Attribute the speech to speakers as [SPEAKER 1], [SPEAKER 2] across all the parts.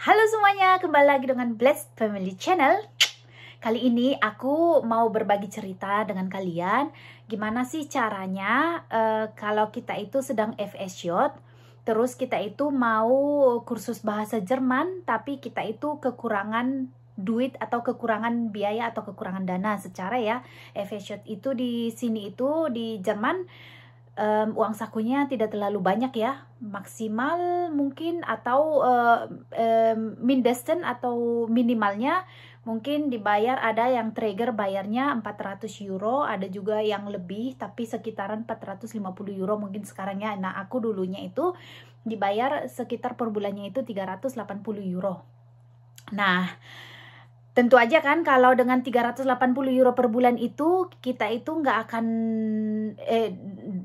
[SPEAKER 1] Halo semuanya, kembali lagi dengan Blessed Family Channel. Kali ini aku mau berbagi cerita dengan kalian gimana sih caranya kalau kita itu sedang FS terus kita itu mau kursus bahasa Jerman, tapi kita itu kekurangan duit atau kekurangan biaya atau kekurangan dana secara ya. FS itu di sini itu di Jerman uang sakunya tidak terlalu banyak ya, maksimal mungkin atau mindesten atau minimalnya mungkin dibayar, ada yang trigger bayarnya 400 euro, ada juga yang lebih tapi sekitaran 450 euro mungkin sekarang ya. Nah aku dulunya itu dibayar sekitar per bulannya itu 380 euro. Nah tentu aja kan kalau dengan 380 euro per bulan itu kita itu nggak akan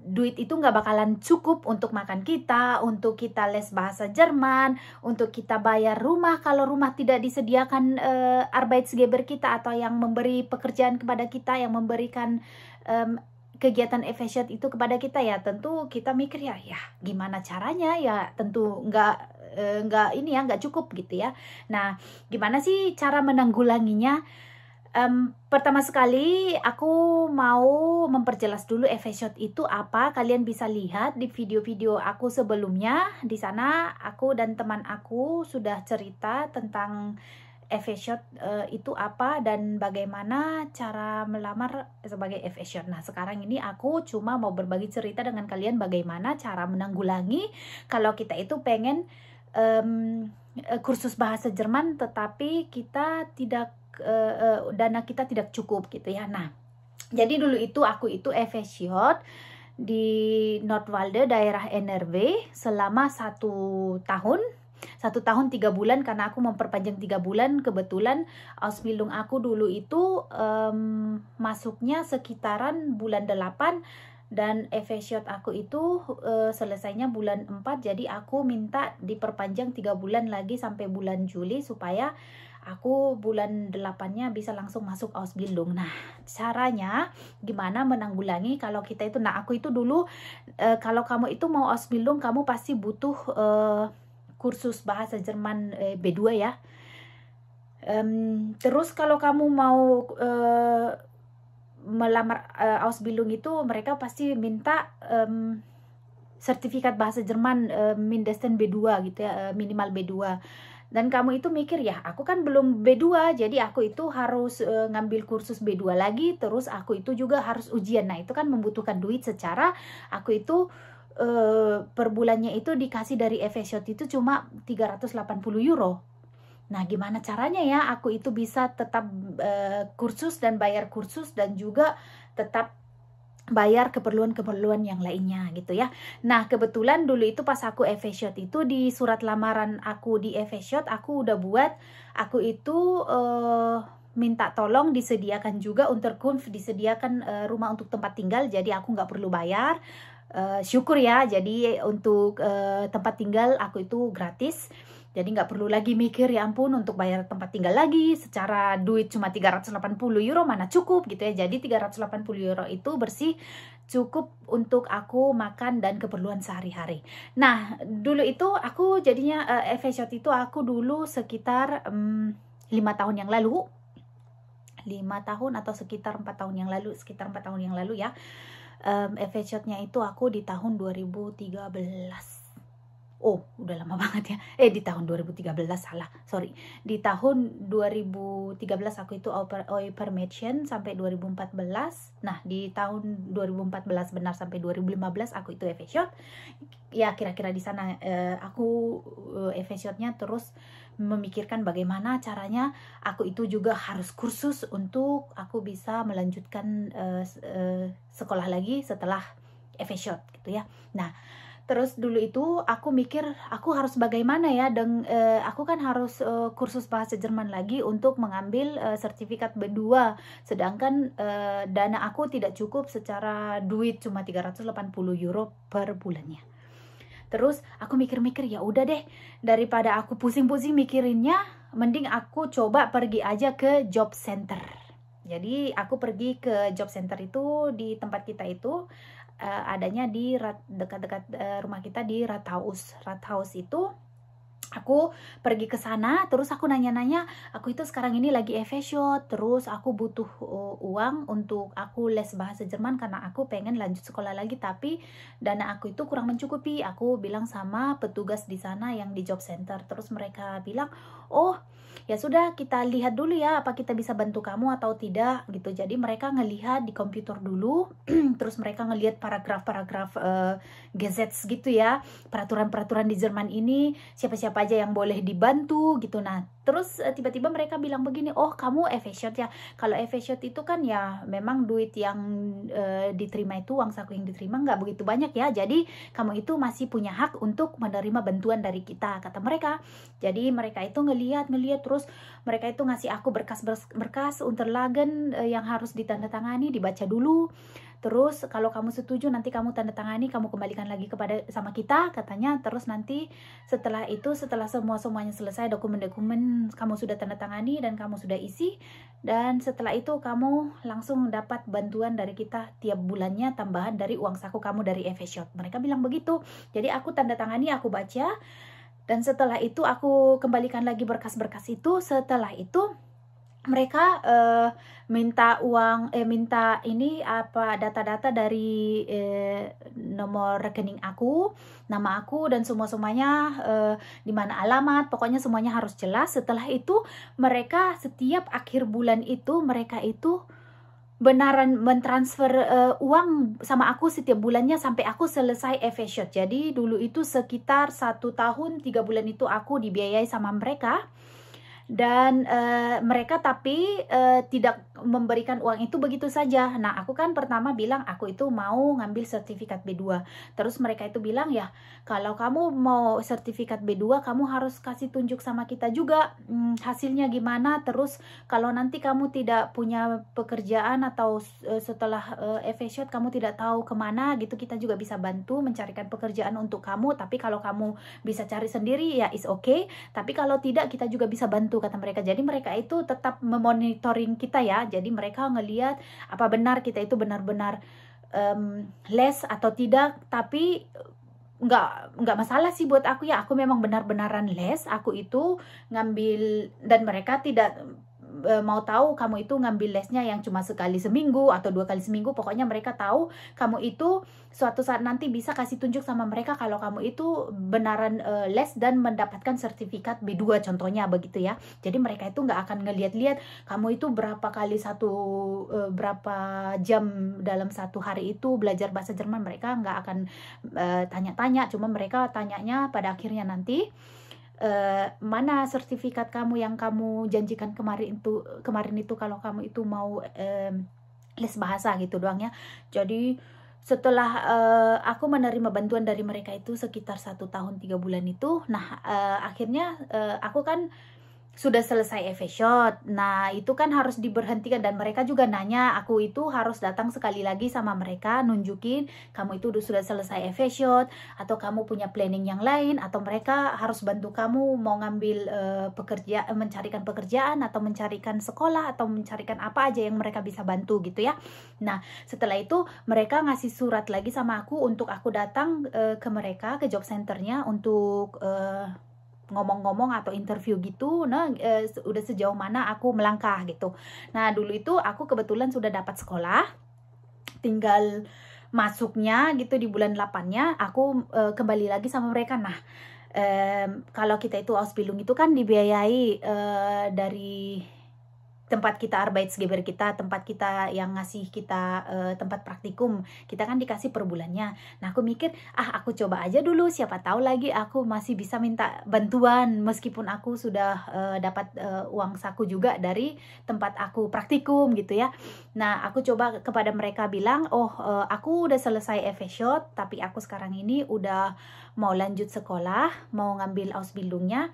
[SPEAKER 1] duit itu nggak bakalan cukup untuk makan kita, untuk kita les bahasa Jerman, untuk kita bayar rumah kalau rumah tidak disediakan Arbeitsgeber kita atau yang memberi pekerjaan kepada kita, yang memberikan kegiatan FS itu kepada kita ya. Tentu kita mikir ya gimana caranya ya, tentu nggak ini ya, nggak cukup gitu ya. Nah gimana sih cara menanggulanginya? Pertama sekali aku mau memperjelas dulu FS itu apa. Kalian bisa lihat di video-video aku sebelumnya. Di sana aku dan teman aku sudah cerita tentang FS itu apa dan bagaimana cara melamar sebagai FS. Nah sekarang ini aku cuma mau berbagi cerita dengan kalian bagaimana cara menanggulangi kalau kita itu pengen kursus bahasa Jerman tetapi kita tidak dana kita tidak cukup gitu ya. Nah jadi dulu itu aku itu FS di Nordwalde daerah NRW selama 1 tahun 3 bulan, karena aku memperpanjang 3 bulan. Kebetulan Ausbildung aku dulu itu masuknya sekitaran bulan 8 dan FS aku itu selesainya bulan 4, jadi aku minta diperpanjang 3 bulan lagi sampai bulan Juli supaya aku bulan 8-nya bisa langsung masuk Ausbildung. Nah caranya gimana menanggulangi kalau kita itu, nah aku itu dulu kalau kamu itu mau Ausbildung kamu pasti butuh kursus bahasa Jerman B2 ya. Terus kalau kamu mau melamar Ausbildung itu mereka pasti minta sertifikat bahasa Jerman mindesten B2 gitu ya, minimal B2. Dan kamu itu mikir ya aku kan belum B2, jadi aku itu harus ngambil kursus B2 lagi, terus aku itu juga harus ujian. Nah itu kan membutuhkan duit, secara aku itu per bulannya itu dikasih dari FS itu cuma 380 euro. Nah gimana caranya ya aku itu bisa tetap kursus dan bayar kursus dan juga tetap bayar keperluan-keperluan yang lainnya gitu ya. Nah kebetulan dulu itu pas aku FS itu di surat lamaran aku di FS aku udah buat, aku itu minta tolong disediakan juga Unterkunft, disediakan rumah untuk tempat tinggal, jadi aku nggak perlu bayar. Syukur ya, jadi untuk tempat tinggal aku itu gratis, jadi nggak perlu lagi mikir ya ampun untuk bayar tempat tinggal lagi, secara duit cuma 380 euro mana cukup gitu ya. Jadi 380 euro itu bersih cukup untuk aku makan dan keperluan sehari-hari. Nah dulu itu aku jadinya FS itu aku dulu sekitar 5 tahun yang lalu, 5 tahun atau sekitar 4 tahun yang lalu, sekitar 4 tahun yang lalu ya. FS-nya itu aku di tahun 2013. Oh, udah lama banget ya. Di tahun 2013 salah, sorry. Di tahun 2013 aku itu Oipermädchen sampai 2014. Nah, di tahun 2014 benar sampai 2015 aku itu FS. Ya, kira-kira di sana aku FS-nya terus memikirkan bagaimana caranya aku itu juga harus kursus untuk aku bisa melanjutkan sekolah lagi setelah FS gitu ya. Nah terus dulu itu aku mikir aku harus bagaimana ya, dan aku kan harus kursus bahasa Jerman lagi untuk mengambil sertifikat B2, sedangkan dana aku tidak cukup secara duit, cuma 380 euro per bulannya. Terus aku mikir-mikir ya udah deh, daripada aku pusing-pusing mikirinnya, mending aku coba pergi aja ke job center. Jadi aku pergi ke job center itu di tempat kita itu adanya di dekat-dekat rumah kita di Rathaus. Rathaus itu Aku pergi ke sana, terus aku nanya-nanya, aku itu sekarang ini lagi shot, terus aku butuh uang untuk aku les bahasa Jerman karena aku pengen lanjut sekolah lagi, tapi dana aku itu kurang mencukupi. Aku bilang sama petugas di sana yang di job center, terus mereka bilang, oh ya sudah, kita lihat dulu ya apa kita bisa bantu kamu atau tidak gitu. Jadi mereka ngelihat di komputer dulu, terus mereka ngelihat paragraf-paragraf gazettes gitu ya, peraturan-peraturan di Jerman ini, siapa-siapa aja yang boleh dibantu gitu. Nah, terus tiba-tiba mereka bilang begini, oh kamu shot ya. Kalau shot itu kan ya memang duit yang diterima itu, uang saku yang diterima nggak begitu banyak ya. Jadi kamu itu masih punya hak untuk menerima bantuan dari kita, kata mereka. Jadi mereka itu ngelihat terus mereka itu ngasih aku berkas Unterlagen yang harus ditandatangani, dibaca dulu. Terus kalau kamu setuju nanti kamu tanda tangani, kamu kembalikan lagi kepada sama kita katanya. Terus nanti setelah itu, setelah semuanya selesai, dokumen-dokumen kamu sudah tanda tangani dan kamu sudah isi, dan setelah itu kamu langsung dapat bantuan dari kita tiap bulannya tambahan dari uang saku kamu dari shot. Mereka bilang begitu. Jadi aku tanda tangani, aku baca, dan setelah itu aku kembalikan lagi berkas-berkas itu. Setelah itu mereka minta uang, minta ini apa, data-data dari nomor rekening aku, nama aku, dan semuanya di mana alamat, pokoknya semuanya harus jelas. Setelah itu mereka setiap akhir bulan itu mereka itu benaran mentransfer uang sama aku setiap bulannya sampai aku selesai shot. Jadi dulu itu sekitar 1 tahun 3 bulan itu aku dibiayai sama mereka. Dan mereka tapi tidak memberikan uang itu begitu saja. Nah, aku kan pertama bilang aku itu mau ngambil sertifikat B2. Terus mereka itu bilang, ya kalau kamu mau sertifikat B2 kamu harus kasih tunjuk sama kita juga hasilnya gimana. Terus kalau nanti kamu tidak punya pekerjaan atau setelah shot kamu tidak tahu kemana gitu, kita juga bisa bantu mencarikan pekerjaan untuk kamu. Tapi kalau kamu bisa cari sendiri ya is okay. Tapi kalau tidak, kita juga bisa bantu, kata mereka. Jadi mereka itu tetap memonitoring kita ya. Jadi mereka ngelihat apa benar kita itu benar-benar les atau tidak. Tapi nggak masalah sih buat aku ya. Aku memang benar-benaran les. Aku itu ngambil, dan mereka tidak mau tahu kamu itu ngambil lesnya yang cuma sekali seminggu atau 2 kali seminggu. Pokoknya mereka tahu kamu itu suatu saat nanti bisa kasih tunjuk sama mereka kalau kamu itu benaran les dan mendapatkan sertifikat B2 contohnya begitu ya. Jadi mereka itu nggak akan ngeliat-liat kamu itu berapa jam dalam satu hari itu belajar bahasa Jerman. Mereka nggak akan tanya-tanya, cuma mereka tanyanya pada akhirnya nanti, mana sertifikat kamu yang kamu janjikan kemarin itu kalau kamu itu mau les bahasa gitu doang ya. Jadi setelah aku menerima bantuan dari mereka itu sekitar 1 tahun 3 bulan itu, nah akhirnya aku kan sudah selesai shot. Nah itu kan harus diberhentikan, dan mereka juga nanya aku itu harus datang sekali lagi sama mereka nunjukin kamu itu sudah selesai shot atau kamu punya planning yang lain, atau mereka harus bantu kamu mau ngambil mencarikan pekerjaan atau mencarikan sekolah atau mencarikan apa aja yang mereka bisa bantu gitu ya. Nah setelah itu mereka ngasih surat lagi sama aku untuk aku datang ke mereka, ke job centernya untuk ngomong-ngomong atau interview gitu. Nah udah sejauh mana aku melangkah gitu. Nah dulu itu aku kebetulan sudah dapat sekolah, tinggal masuknya gitu di bulan 8-nya aku kembali lagi sama mereka. Nah kalau kita itu Ausbildung itu kan dibiayai dari tempat kita Arbeitsgeber kita, tempat kita yang ngasih kita tempat praktikum, kita kan dikasih per bulannya. Nah aku mikir, aku coba aja dulu, siapa tahu lagi aku masih bisa minta bantuan meskipun aku sudah dapat uang saku juga dari tempat aku praktikum gitu ya. Nah aku coba kepada mereka bilang, aku udah selesai shot, tapi aku sekarang ini udah mau lanjut sekolah, mau ngambil Ausbildungnya.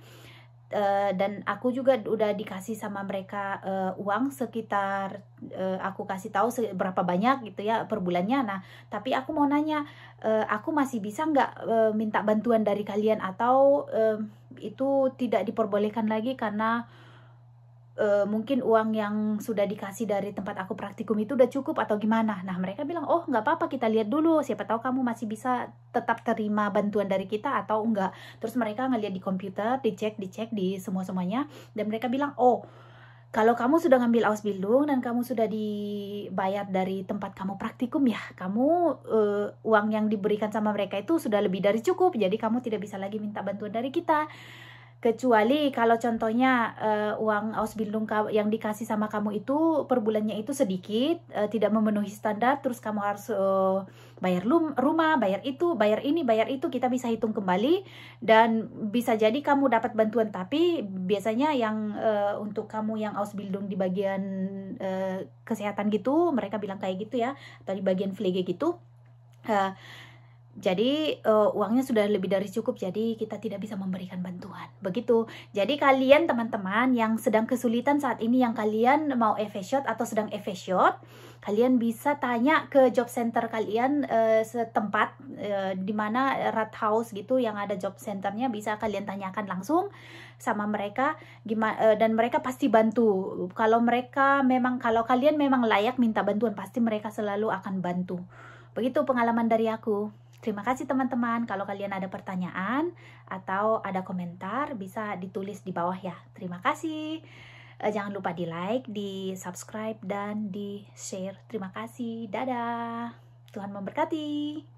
[SPEAKER 1] Dan aku juga udah dikasih sama mereka uang sekitar aku kasih tahu berapa banyak gitu ya per bulannya. Nah tapi aku mau nanya, aku masih bisa nggak minta bantuan dari kalian, atau itu tidak diperbolehkan lagi karena mungkin uang yang sudah dikasih dari tempat aku praktikum itu udah cukup atau gimana. Nah mereka bilang, oh nggak apa-apa, kita lihat dulu, siapa tahu kamu masih bisa tetap terima bantuan dari kita atau enggak. Terus mereka ngeliat di komputer, dicek di semuanya, dan mereka bilang, oh kalau kamu sudah ngambil Ausbildung dan kamu sudah dibayar dari tempat kamu praktikum, ya kamu uang yang diberikan sama mereka itu sudah lebih dari cukup, jadi kamu tidak bisa lagi minta bantuan dari kita. Kecuali kalau contohnya uang Ausbildung yang dikasih sama kamu itu per bulannya itu sedikit, tidak memenuhi standar, terus kamu harus bayar rumah, bayar itu, bayar ini, bayar itu, kita bisa hitung kembali dan bisa jadi kamu dapat bantuan. Tapi biasanya yang untuk kamu yang Ausbildung di bagian kesehatan gitu, mereka bilang kayak gitu ya, atau di bagian Pflege gitu, jadi uangnya sudah lebih dari cukup, jadi kita tidak bisa memberikan bantuan. Begitu. Jadi kalian teman-teman yang sedang kesulitan saat ini, yang kalian mau EV-shot atau sedang EV-shot, kalian bisa tanya ke job center kalian setempat, di mana Rathaus gitu yang ada job centernya, bisa kalian tanyakan langsung sama mereka gimana, dan mereka pasti bantu. Kalau kalian memang layak minta bantuan, pasti mereka selalu akan bantu. Begitu pengalaman dari aku. Terima kasih teman-teman. Kalau kalian ada pertanyaan atau ada komentar, bisa ditulis di bawah ya. Terima kasih. Jangan lupa di like, di subscribe, dan di share. Terima kasih. Dadah. Tuhan memberkati.